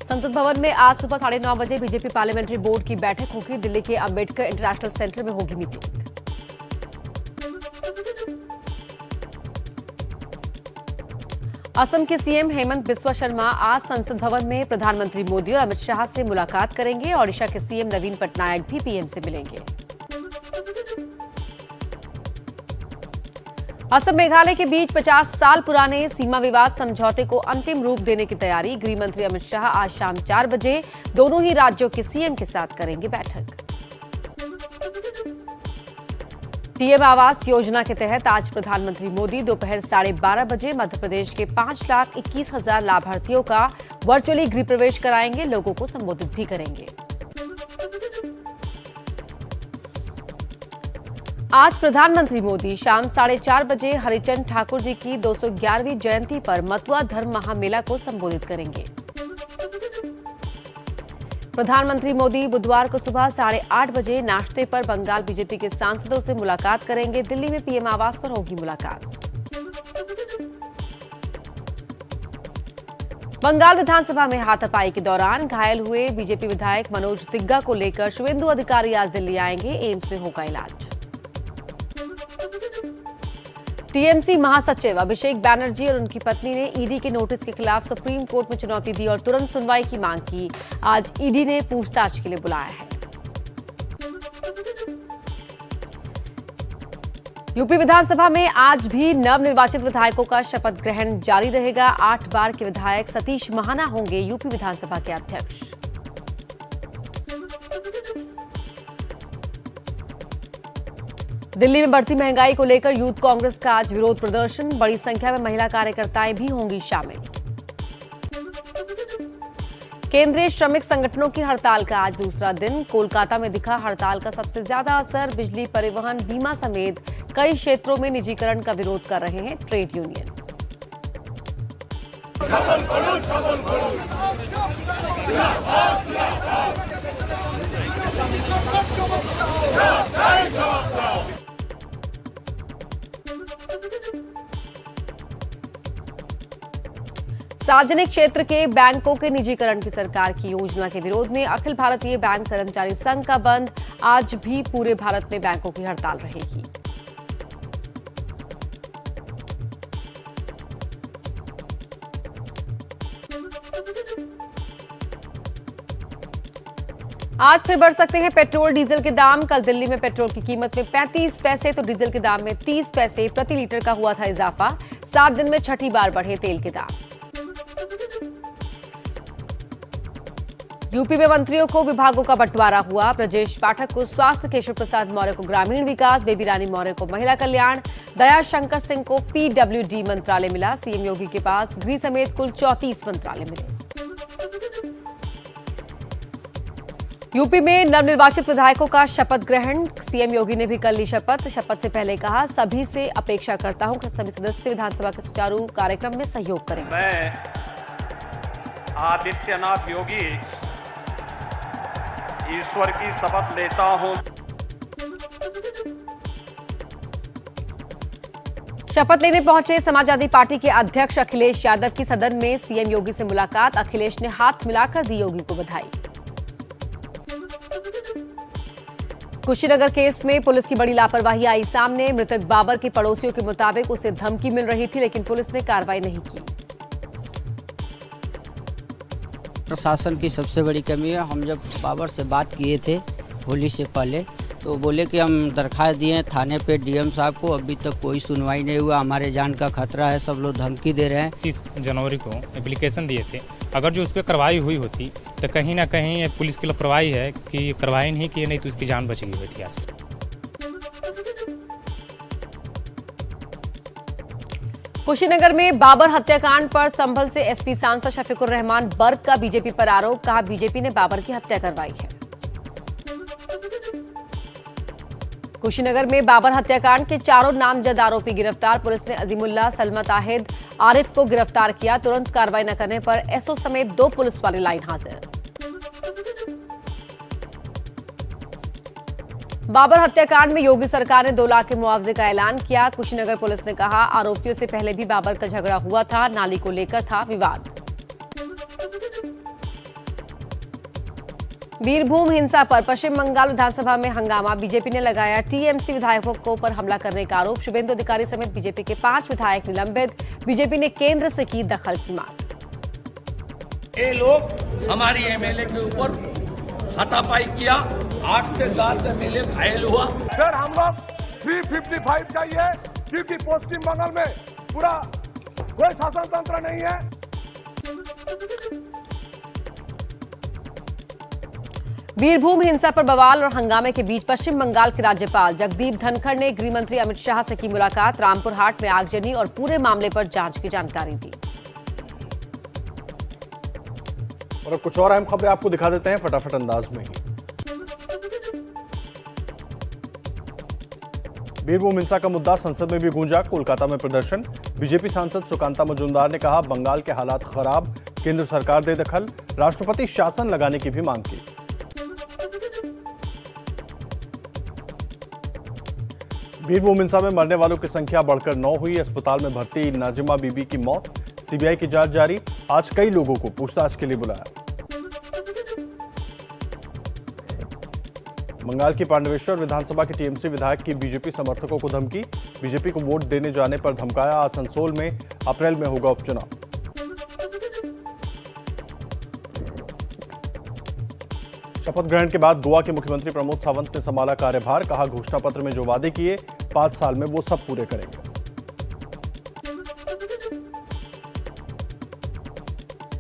संसद भवन में आज सुबह 9:30 बजे बीजेपी पार्लियामेंट्री बोर्ड की बैठक होगी। दिल्ली के अंबेडकर इंटरनेशनल सेंटर में होगी मीटिंग। असम के सीएम हेमंत बिस्वा शर्मा आज संसद भवन में प्रधानमंत्री मोदी और अमित शाह से मुलाकात करेंगे। ओडिशा के सीएम नवीन पटनायक भी पीएम से मिलेंगे। असम मेघालय के बीच 50 साल पुराने सीमा विवाद समझौते को अंतिम रूप देने की तैयारी। गृह मंत्री अमित शाह आज शाम 4 बजे दोनों ही राज्यों के सीएम के साथ करेंगे बैठक। पीएम आवास योजना के तहत आज प्रधानमंत्री मोदी दोपहर 12:30 बजे मध्य प्रदेश के 5,21,000 लाभार्थियों का वर्चुअली गृह प्रवेश कराएंगे। लोगों को संबोधित भी करेंगे। आज प्रधानमंत्री मोदी शाम 4:30 बजे हरिचंद ठाकुर जी की 211वीं जयंती पर मथुरा धर्म महामेला को संबोधित करेंगे। प्रधानमंत्री मोदी बुधवार को सुबह 8:30 बजे नाश्ते पर बंगाल बीजेपी के सांसदों से मुलाकात करेंगे। दिल्ली में पीएम आवास पर होगी मुलाकात। बंगाल विधानसभा में हाथापाई के दौरान घायल हुए बीजेपी विधायक मनोज तिग्गा को लेकर शुभेंदु अधिकारी आज दिल्ली आएंगे। एम्स में होगा इलाज। टीएमसी महासचिव अभिषेक बैनर्जी और उनकी पत्नी ने ईडी के नोटिस के खिलाफ सुप्रीम कोर्ट में चुनौती दी और तुरंत सुनवाई की मांग की। आज ईडी ने पूछताछ के लिए बुलाया है। यूपी विधानसभा में आज भी नवनिर्वाचित विधायकों का शपथ ग्रहण जारी रहेगा। 8 बार के विधायक सतीश महाना होंगे यूपी विधानसभा के अध्यक्ष। दिल्ली में बढ़ती महंगाई को लेकर यूथ कांग्रेस का आज विरोध प्रदर्शन। बड़ी संख्या में महिला कार्यकर्ताएं भी होंगी शामिल। केंद्रीय श्रमिक संगठनों की हड़ताल का आज दूसरा दिन। कोलकाता में दिखा हड़ताल का सबसे ज्यादा असर। बिजली, परिवहन, बीमा समेत कई क्षेत्रों में निजीकरण का विरोध कर रहे हैं ट्रेड यूनियन। सार्वजनिक क्षेत्र के बैंकों के निजीकरण की सरकार की योजना के विरोध में अखिल भारतीय बैंक कर्मचारी संघ का बंद। आज भी पूरे भारत में बैंकों की हड़ताल रहेगी। आज फिर बढ़ सकते हैं पेट्रोल डीजल के दाम। कल दिल्ली में पेट्रोल की कीमत में 35 पैसे तो डीजल के दाम में 30 पैसे प्रति लीटर का हुआ था इजाफा। 7 दिन में छठी बार बढ़े तेल के दाम। यूपी में मंत्रियों को विभागों का बंटवारा हुआ। ब्रजेश पाठक को स्वास्थ्य, केशव प्रसाद मौर्य को ग्रामीण विकास, बेबी रानी मौर्य को महिला कल्याण, दया शंकर सिंह को पीडब्ल्यूडी मंत्रालय मिला। सीएम योगी के पास गृह समेत कुल 34 मंत्रालय मिले। यूपी में नवनिर्वाचित विधायकों का शपथ ग्रहण। सीएम योगी ने भी कर ली शपथ। शपथ से पहले कहा, सभी से अपेक्षा करता हूं कि सभी सदस्य विधानसभा के सुचारू कार्यक्रम में सहयोग करें। मैं आदित्यनाथ योगी ईश्वर की शपथ लेता हूं। शपथ लेने पहुंचे समाजवादी पार्टी के अध्यक्ष अखिलेश यादव की सदन में सीएम योगी से मुलाकात। अखिलेश ने हाथ मिलाकर दी योगी को बधाई। कुशीनगर केस में पुलिस की बड़ी लापरवाही आई सामने। मृतक बाबर के पड़ोसियों के मुताबिक उसे धमकी मिल रही थी, लेकिन पुलिस ने कार्रवाई नहीं की। प्रशासन की सबसे बड़ी कमी है। हम जब बाबर से बात किए थे होली से पहले, तो बोले कि हम दरखास्त दिए थाने पे डीएम साहब को, अभी तक कोई सुनवाई नहीं हुआ। हमारे जान का खतरा है, सब लोग धमकी दे रहे हैं। 30 जनवरी को एप्लीकेशन दिए थे। अगर जो उस पर कार्रवाई हुई होती तो कहीं ना कहीं ये पुलिस की लापरवाही है कि कार्रवाई नहीं की, नहीं तो उसकी जान बचेगी बेटी आज। कुशीनगर में बाबर हत्याकांड पर संभल से एसपी सांसद शफीकुर रहमान बर्क का बीजेपी पर आरोप। कहा, बीजेपी ने बाबर की हत्या करवाई है। कुशीनगर में बाबर हत्याकांड के 4 नामजद आरोपी गिरफ्तार। पुलिस ने अजीमुल्लाह, सलमा ताहिद, आरिफ को गिरफ्तार किया। तुरंत कार्रवाई न करने पर एसओ समेत 2 पुलिस वाले लाइन हाजिर। बाबर हत्याकांड में योगी सरकार ने 2 लाख के मुआवजे का ऐलान किया। कुशीनगर पुलिस ने कहा, आरोपियों से पहले भी बाबर का झगड़ा हुआ था, नाली को लेकर था विवाद। बीरभूम हिंसा पर पश्चिम बंगाल विधानसभा में हंगामा। बीजेपी ने लगाया टीएमसी विधायकों पर हमला करने का आरोप। शुभेंदु अधिकारी समेत बीजेपी के 5 विधायक निलंबित। बीजेपी ने केंद्र से की दखल की मांग। ये लोग हमारी एमएलए के ऊपर हाथापाई किया, 8 से 10 एमएलए घायल हुआ। सर हम लोग 355 चाहिए क्योंकि पश्चिम बंगाल में पूरा कोई शासन तंत्र नहीं है। बीरभूम हिंसा पर बवाल और हंगामे के बीच पश्चिम बंगाल के राज्यपाल जगदीप धनखड़ ने गृह मंत्री अमित शाह से की मुलाकात। रामपुर हाट में आगजनी और पूरे मामले पर जांच की जानकारी दी। और कुछ और अहम खबरें आपको दिखा देते हैं फटाफट अंदाज में ही। बीरभूम हिंसा का मुद्दा संसद में भी गूंजा। कोलकाता में प्रदर्शन। बीजेपी सांसद सुकांता मजूमदार ने कहा, बंगाल के हालात खराब, केंद्र सरकार दे दखल। राष्ट्रपति शासन लगाने की भी मांग की। बीरभूम हिंसा में मरने वालों की संख्या बढ़कर 9 हुई। अस्पताल में भर्ती नाजिमा बीबी की मौत। सीबीआई की जांच जारी। आज कई लोगों को पूछताछ के लिए बुलाया। बंगाल की पांडवेश्वर विधानसभा के टीएमसी विधायक की बीजेपी समर्थकों को धमकी। बीजेपी को वोट देने जाने पर धमकाया। आसनसोल में अप्रैल में होगा उपचुनाव। शपथ ग्रहण के बाद गोवा के मुख्यमंत्री प्रमोद सावंत ने संभाला कार्यभार। कहा, घोषणा पत्र में जो वादे किए 5 साल में वो सब पूरे करेंगे।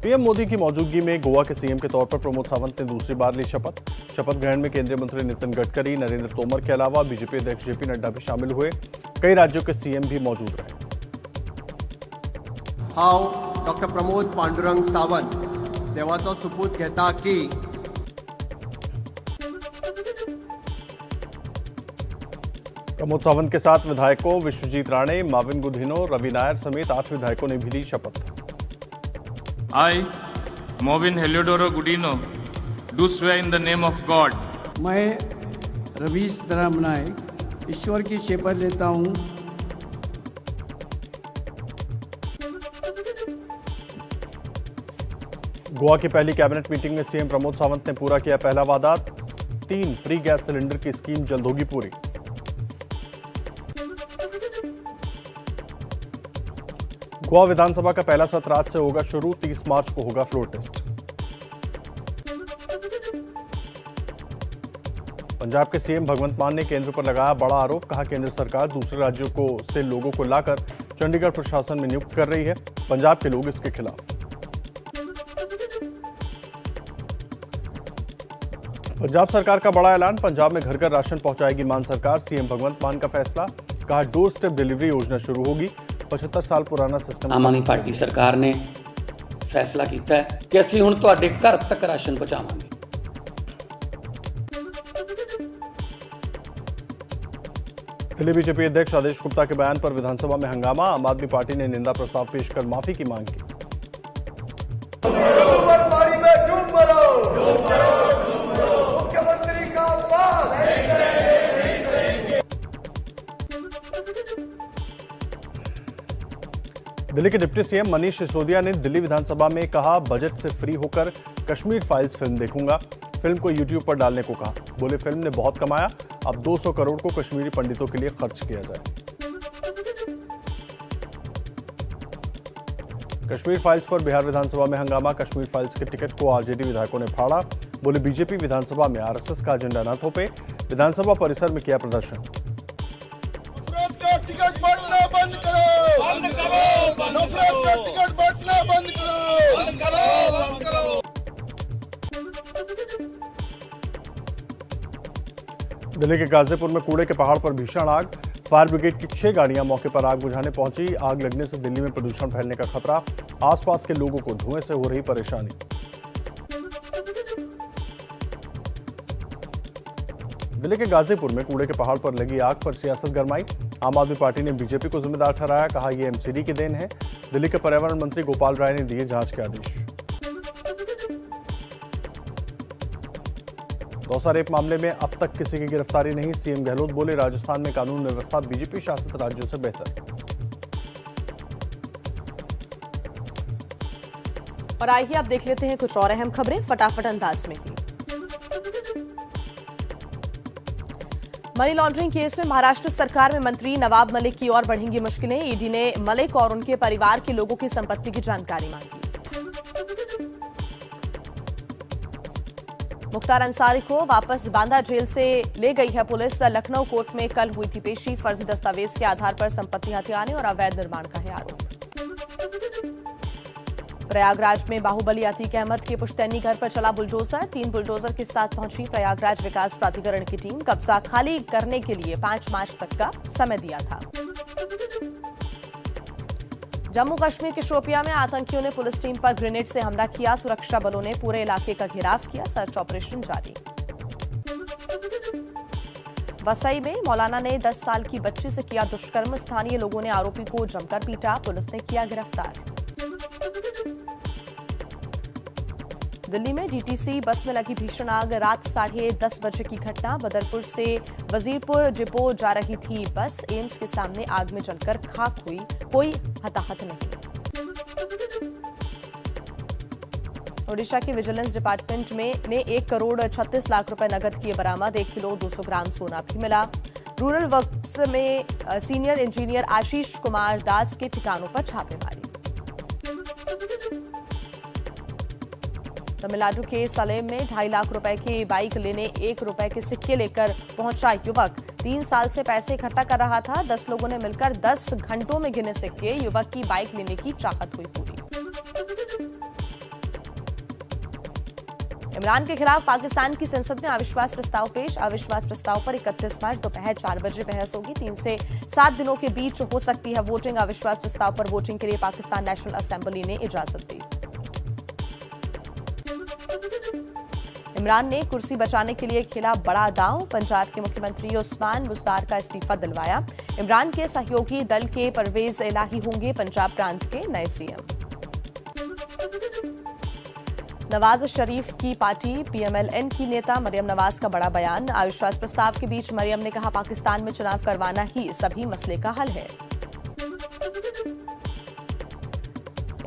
पीएम मोदी की मौजूदगी में गोवा के सीएम के तौर पर प्रमोद सावंत ने दूसरी बार ली शपथ। शपथ ग्रहण में केंद्रीय मंत्री नितिन गडकरी, नरेंद्र तोमर के अलावा बीजेपी अध्यक्ष जेपी नड्डा भी शामिल हुए। कई राज्यों के सीएम भी मौजूद रहे। हांव डॉक्टर प्रमोद पांडुरंग सावंत देवाचो सुपूत घेता की प्रमोद सावंत के साथ विधायकों विश्वजीत राणे, माविन गुधिनो, रवि नायर समेत 8 विधायकों ने भी ली शपथ। I, Movin Heliodoro Gudino, do swear in the name of God. मैं रवीश धरम नायक ईश्वर की शपथ लेता हूँ। गोवा की पहली कैबिनेट मीटिंग में सीएम प्रमोद सावंत ने पूरा किया पहला वादा। 3 फ्री गैस सिलेंडर की स्कीम जल्द होगी पूरी। गोवा विधानसभा का पहला सत्र आज से होगा शुरू। 30 मार्च को होगा फ्लोर टेस्ट। पंजाब के सीएम भगवंत मान ने केंद्र पर लगाया बड़ा आरोप। कहा, केंद्र सरकार दूसरे राज्यों को से लोगों को लाकर चंडीगढ़ प्रशासन में नियुक्त कर रही है। पंजाब के लोग इसके खिलाफ। पंजाब सरकार का बड़ा ऐलान। पंजाब में घर घर राशन पहुंचाएगी मान सरकार। सीएम भगवंत मान का फैसला। कहा, डोर स्टेप डिलीवरी योजना शुरू होगी। 75 साल पुराना सिस्टम। आम आदमी पार्टी सरकार ने फैसला किया है कि ਅਸੀਂ ਹੁਣ ਤੁਹਾਡੇ ਘਰ ਤੱਕ ਰਾਸ਼ਨ ਪਹੁੰਚਾਵਾਂਗੇ। दिल्ली बीजेपी अध्यक्ष आदेश गुप्ता के बयान पर विधानसभा में हंगामा। आम आदमी पार्टी ने निंदा प्रस्ताव पेश कर माफी की मांग की। दिल्ली के डिप्टी सीएम मनीष सिसोदिया ने दिल्ली विधानसभा में कहा, बजट से फ्री होकर कश्मीर फाइल्स फिल्म देखूंगा। फिल्म को यूट्यूब पर डालने को कहा। बोले, फिल्म ने बहुत कमाया, अब 200 करोड़ को कश्मीरी पंडितों के लिए खर्च किया जाए। कश्मीर फाइल्स पर बिहार विधानसभा में हंगामा। कश्मीर फाइल्स के टिकट को आरजेडी विधायकों ने फाड़ा। बोले, बीजेपी विधानसभा में आरएसएस का एजेंडा न थोपे। विधानसभा परिसर में किया प्रदर्शन। टिकट बांटना बंद करो, बंद करो, नफरत का टिकट बांटना बंद करो, बंद करो, बंद करो। दिल्ली के गाजीपुर में कूड़े के पहाड़ पर भीषण आग। फायर ब्रिगेड की 6 गाड़ियां मौके पर आग बुझाने पहुंची। आग लगने से दिल्ली में प्रदूषण फैलने का खतरा। आसपास के लोगों को धुएं से हो रही परेशानी। दिल्ली के गाजीपुर में कूड़े के पहाड़ पर लगी आग पर सियासत गरमाई। आम आदमी पार्टी ने बीजेपी को जिम्मेदार ठहराया। कहा, यह एमसीडी की देन है। दिल्ली के पर्यावरण मंत्री गोपाल राय ने दिए जांच के आदेश। दौसा रेप मामले में अब तक किसी की गिरफ्तारी नहीं, सीएम गहलोत बोले राजस्थान में कानून व्यवस्था बीजेपी शासित राज्यों से बेहतर। और आइए आप देख लेते हैं कुछ और अहम खबरें फटाफट अंदाज में। मनी लॉन्ड्रिंग केस में महाराष्ट्र सरकार में मंत्री नवाब मलिक की ओर बढ़ेंगी मुश्किलें। ईडी ने मलिक और उनके परिवार के लोगों की संपत्ति की जानकारी मांगी। मुख्तार अंसारी को वापस बांदा जेल से ले गई है पुलिस। लखनऊ कोर्ट में कल हुई थी पेशी। फर्जी दस्तावेज के आधार पर संपत्ति हथियाने और अवैध निर्माण का है आरोप। प्रयागराज में बाहुबली अतीक अहमद के पुश्तैनी घर पर चला बुलडोजर। 3 बुलडोजर के साथ पहुंची प्रयागराज विकास प्राधिकरण की टीम। कब्जा खाली करने के लिए 5 मार्च तक का समय दिया था। जम्मू कश्मीर के शोपियां में आतंकियों ने पुलिस टीम पर ग्रेनेड से हमला किया। सुरक्षा बलों ने पूरे इलाके का घेराव किया। सर्च ऑपरेशन जारी। वसई में मौलाना ने 10 साल की बच्ची से किया दुष्कर्म। स्थानीय लोगों ने आरोपी को जमकर पीटा। पुलिस ने किया गिरफ्तार। दिल्ली में डीटीसी बस में लगी भीषण आग। रात 10:30 बजे की घटना। बदरपुर से वजीरपुर डिपो जा रही थी बस। एम्स के सामने आग में जलकर खाक हुई। कोई हताहत नहीं। ओडिशा के विजिलेंस डिपार्टमेंट ने 1 करोड़ 36 लाख रुपए नकद किए बरामद। 1 किलो 200 ग्राम सोना भी मिला। रूरल वर्क्स में सीनियर इंजीनियर आशीष कुमार दास के ठिकानों पर छापेमारी। तमिलनाडु के सलेम में 2.5 लाख रुपए की बाइक लेने 1 रुपए के सिक्के लेकर पहुंचा युवक। 3 साल से पैसे इकट्ठा कर रहा था। 10 लोगों ने मिलकर 10 घंटों में गिने सिक्के। युवक की बाइक लेने की चाहत हुई पूरी। इमरान के खिलाफ पाकिस्तान की संसद में अविश्वास प्रस्ताव पेश। अविश्वास प्रस्ताव पर 31 मार्च दोपहर 4 बजे बहस होगी। 3 से 7 दिनों के बीच हो सकती है वोटिंग। अविश्वास प्रस्ताव पर वोटिंग के लिए पाकिस्तान नेशनल असेंबली ने इजाजत दी। इमरान ने कुर्सी बचाने के लिए खेला बड़ा दांव। पंजाब के मुख्यमंत्री उस्मान बुज़दार का इस्तीफा दिलवाया। इमरान के सहयोगी दल के परवेज इलाही होंगे पंजाब प्रांत के नए सीएम। नवाज शरीफ की पार्टी पीएमएलएन की नेता मरियम नवाज का बड़ा बयान। अविश्वास प्रस्ताव के बीच मरियम ने कहा पाकिस्तान में चुनाव करवाना ही सभी मसले का हल है।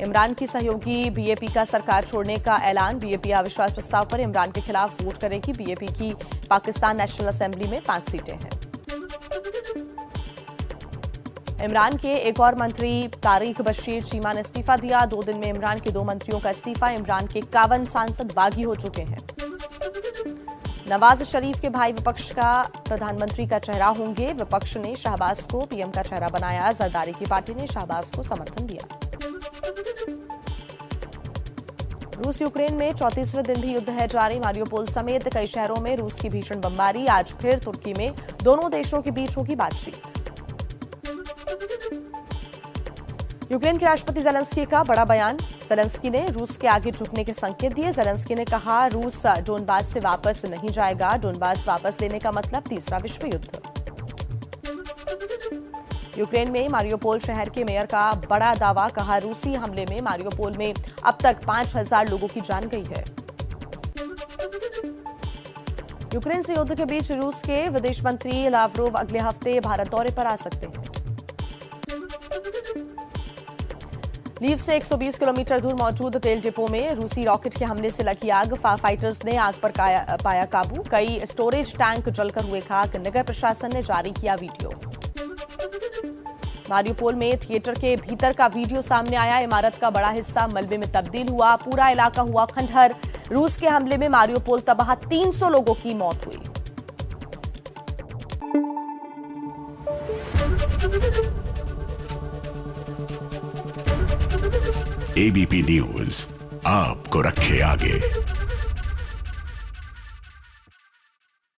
इमरान की सहयोगी बीएपी का सरकार छोड़ने का ऐलान। बीएपी अविश्वास प्रस्ताव पर इमरान के खिलाफ वोट करेगी। बीएपी की पाकिस्तान नेशनल असेंबली में 5 सीटें हैं। इमरान के एक और मंत्री तारिक बशीर चीमा ने इस्तीफा दिया। 2 दिन में इमरान के 2 मंत्रियों का इस्तीफा। इमरान के 51 सांसद बागी हो चुके हैं। नवाज शरीफ के भाई विपक्ष का प्रधानमंत्री का चेहरा होंगे। विपक्ष ने शहबाज को पीएम का चेहरा बनाया। जरदारी की पार्टी ने शहबाज को समर्थन दिया। रूस यूक्रेन में 34वें दिन भी युद्ध है जारी। मारियोपोल समेत कई शहरों में रूस की भीषण बमबारी। आज फिर तुर्की में दोनों देशों के बीच होगी बातचीत। यूक्रेन के राष्ट्रपति ज़ेलेंस्की का बड़ा बयान। ज़ेलेंस्की ने रूस के आगे झुकने के संकेत दिए। ज़ेलेंस्की ने कहा रूस डोनबास से वापस नहीं जाएगा। डोनबास वापस लेने का मतलब तीसरा विश्व युद्ध। यूक्रेन में मारियोपोल शहर के मेयर का बड़ा दावा। कहा रूसी हमले में मारियोपोल में अब तक 5000 लोगों की जान गई है। यूक्रेन से युद्ध के बीच रूस के विदेश मंत्री लावरोव अगले हफ्ते भारत दौरे पर आ सकते हैं। लीव से 120 किलोमीटर दूर मौजूद तेल डिपो में रूसी रॉकेट के हमले से लगी आग। फाइटर्स ने आग पर पाया काबू। कई स्टोरेज टैंक जलकर हुए खाक। नगर प्रशासन ने जारी किया वीडियो। मारियोपोल में थिएटर के भीतर का वीडियो सामने आया। इमारत का बड़ा हिस्सा मलबे में तब्दील हुआ। पूरा इलाका हुआ खंडहर। रूस के हमले में मारियोपोल तबाह। 300 लोगों की मौत हुई। एबीपी न्यूज आपको रखे आगे।